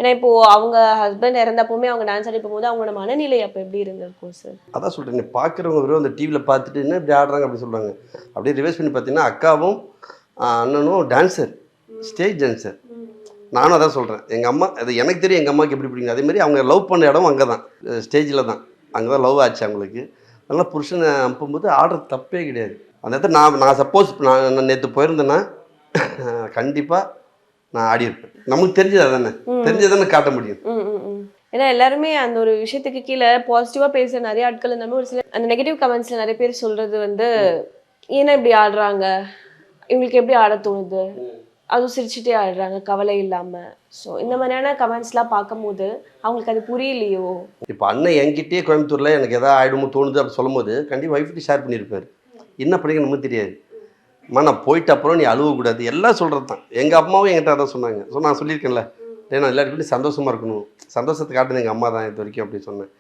ஏன்னா இப்போ அவங்க ஹஸ்பண்ட் இறந்தப்போமே அவங்க டான்ஸ் ஆடி போகும்போது அவங்களோட மனநிலை அப்போ எப்படி இருந்திருக்கும் சார்? அதான் சொல்கிறேன், பார்க்குறவங்க வெறும் அந்த டிவியில் பார்த்துட்டு என்ன இப்படி ஆடுறாங்க அப்படி சொல்கிறாங்க. அப்படியே ரிவைஸ் பண்ணி பார்த்தீங்கன்னா அக்காவும் அண்ணனும் டான்ஸர், ஸ்டேஜ் டான்ஸர். நானும் அதான் சொல்கிறேன், எங்கள் அம்மா அது எனக்கு தெரியும் எங்கள் அம்மாவுக்கு எப்படி பிடிக்கும். அதேமாதிரி அவங்க லவ் பண்ண இடம் அங்கே தான், ஸ்டேஜில் தான். அங்கே தான் லவ் ஆச்சு அவங்களுக்கு. அதனால் புருஷனை அனுப்பும்போது ஆடுறது தப்பே கிடையாது. அந்த இடத்துல நான் சப்போஸ் நான் நேற்று போயிருந்தேன்னா கண்டிப்பாக நான் ஆடியிருப்பேன். நமக்கு தெரிஞ்சது அதானே, தெரிஞ்சதானே காட்ட முடியும். ஏன்னா எல்லாருமே அந்த ஒரு விஷயத்துக்கு கீழே பாசிட்டிவாக பேசுகிற நிறைய ஆட்கள் இருந்தாலும் ஒரு சில அந்த நெகட்டிவ் கமெண்ட்ஸில் நிறைய பேர் சொல்கிறது வந்து ஏன்னா இப்படி ஆடுறாங்க, இவங்களுக்கு எப்படி ஆட தோணுது, அதுவும் சிரிச்சுட்டே ஆடுறாங்க கவலை இல்லாமல். ஸோ இந்த மாதிரியான கமெண்ட்ஸ்லாம் பார்க்கும்போது அவங்களுக்கு அது புரியலையோ. இப்போ அண்ணன் என்கிட்டயே கோயம்புத்தூரில் எனக்கு எதாவது ஆகிடுமோ தோணுது அப்படி சொல்லும் போது கண்டிப்பாக ஒய்ஃப்ட்டு ஷேர் பண்ணியிருப்பார். என்ன படிக்க நமக்கு தெரியாது. அம்மா நான் போயிட்ட அப்புறம் நீ அழுவக்கூடாது, எல்லாம் சொல்கிறது தான். எங்கள் அம்மாவும் என்கிட்ட அதான் சொன்னாங்க. ஸோ நான் சொல்லியிருக்கேன்ல, நான் எல்லாருக்கிட்டையும் சந்தோஷமாக இருக்கணும், சந்தோஷத்தை காட்டுது எங்கள் அம்மா தான் இது வரைக்கும் அப்படி சொன்னேன்.